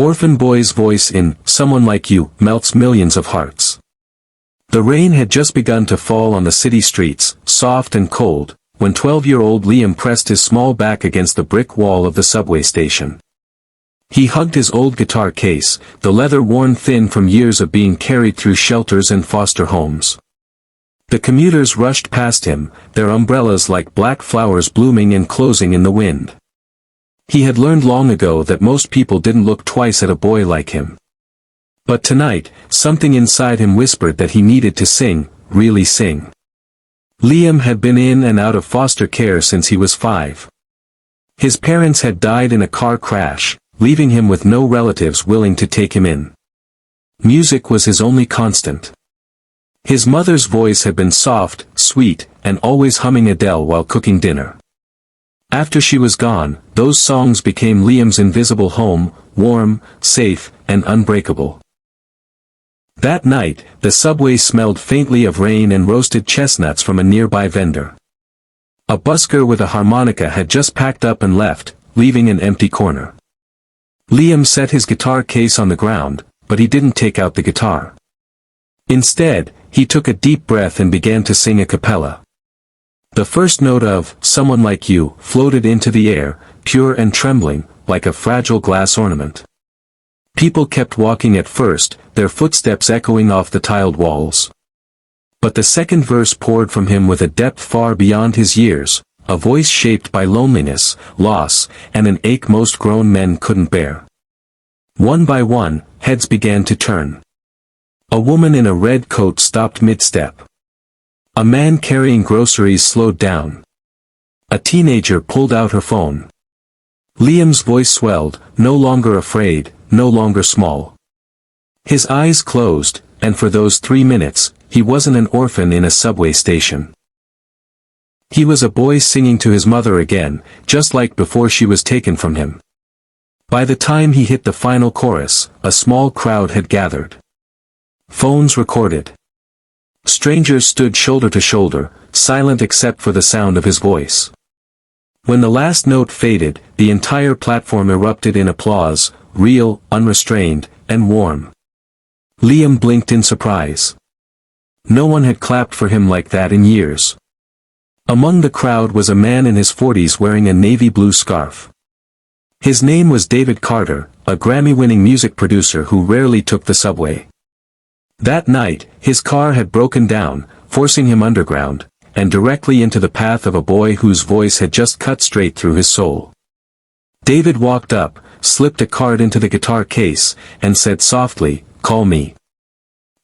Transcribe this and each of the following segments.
Orphan boy's voice in Someone Like You melts millions of hearts. The rain had just begun to fall on the city streets, soft and cold, when 12-year-old Liam pressed his small back against the brick wall of the subway station. He hugged his old guitar case, the leather worn thin from years of being carried through shelters and foster homes. The commuters rushed past him, their umbrellas like black flowers blooming and closing in the wind. He had learned long ago that most people didn't look twice at a boy like him. But tonight, something inside him whispered that he needed to sing, really sing. Liam had been in and out of foster care since he was 5. His parents had died in a car crash, leaving him with no relatives willing to take him in. Music was his only constant. His mother's voice had been soft, sweet, and always humming Adele while cooking dinner. After she was gone, those songs became Liam's invisible home, warm, safe, and unbreakable. That night, the subway smelled faintly of rain and roasted chestnuts from a nearby vendor. A busker with a harmonica had just packed up and left, leaving an empty corner. Liam set his guitar case on the ground, but he didn't take out the guitar. Instead, he took a deep breath and began to sing a cappella. The first note of Someone Like You floated into the air, pure and trembling, like a fragile glass ornament. People kept walking at first, their footsteps echoing off the tiled walls. But the second verse poured from him with a depth far beyond his years, a voice shaped by loneliness, loss, and an ache most grown men couldn't bear. One by one, heads began to turn. A woman in a red coat stopped mid-step. A man carrying groceries slowed down. A teenager pulled out her phone. Liam's voice swelled, no longer afraid, no longer small. His eyes closed, and for those 3 minutes, he wasn't an orphan in a subway station. He was a boy singing to his mother again, just like before she was taken from him. By the time he hit the final chorus, a small crowd had gathered. Phones recorded. Strangers stood shoulder to shoulder, silent except for the sound of his voice. When the last note faded, the entire platform erupted in applause, real, unrestrained, and warm. Liam blinked in surprise. No one had clapped for him like that in years. Among the crowd was a man in his 40s wearing a navy blue scarf. His name was David Carter, a Grammy-winning music producer who rarely took the subway. That night, his car had broken down, forcing him underground, and directly into the path of a boy whose voice had just cut straight through his soul. David walked up, slipped a card into the guitar case, and said softly, "Call me.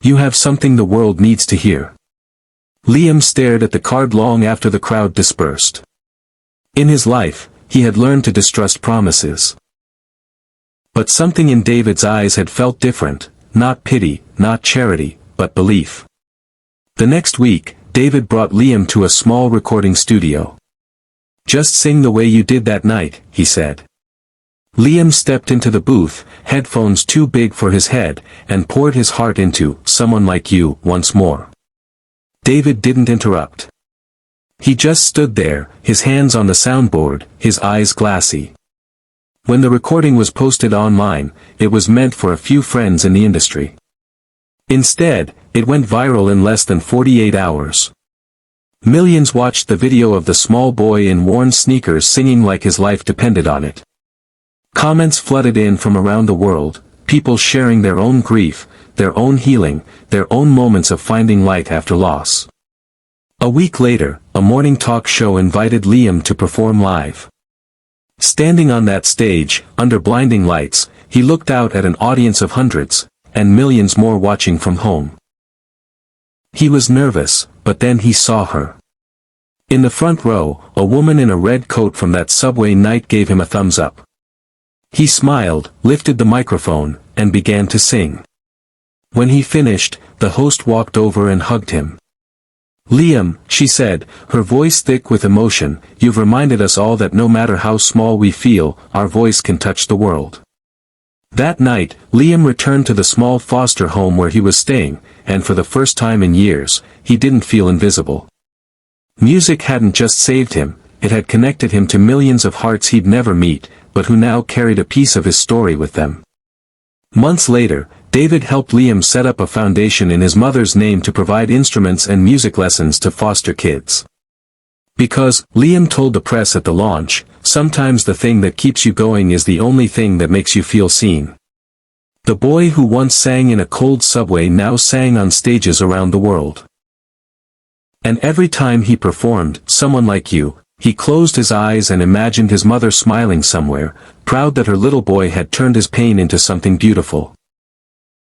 You have something the world needs to hear." Liam stared at the card long after the crowd dispersed. In his life, he had learned to distrust promises. But something in David's eyes had felt different, not pity, not charity, but belief. The next week, David brought Liam to a small recording studio. "Just sing the way you did that night," he said. Liam stepped into the booth, headphones too big for his head, and poured his heart into Someone Like You once more. David didn't interrupt. He just stood there, his hands on the soundboard, his eyes glassy. When the recording was posted online, it was meant for a few friends in the industry. Instead, it went viral in less than 48 hours. Millions watched the video of the small boy in worn sneakers singing like his life depended on it. Comments flooded in from around the world, people sharing their own grief, their own healing, their own moments of finding light after loss. A week later, a morning talk show invited Liam to perform live. Standing on that stage, under blinding lights, he looked out at an audience of hundreds, and millions more watching from home. He was nervous, but then he saw her. In the front row, a woman in a red coat from that subway night gave him a thumbs up. He smiled, lifted the microphone, and began to sing. When he finished, the host walked over and hugged him. "Liam," she said, her voice thick with emotion, "you've reminded us all that no matter how small we feel, our voice can touch the world." That night, Liam returned to the small foster home where he was staying, and for the first time in years, he didn't feel invisible. Music hadn't just saved him, it had connected him to millions of hearts he'd never meet, but who now carried a piece of his story with them. Months later, David helped Liam set up a foundation in his mother's name to provide instruments and music lessons to foster kids. Because, Liam told the press at the launch, sometimes the thing that keeps you going is the only thing that makes you feel seen. The boy who once sang in a cold subway now sang on stages around the world. And every time he performed Someone Like You, he closed his eyes and imagined his mother smiling somewhere, proud that her little boy had turned his pain into something beautiful.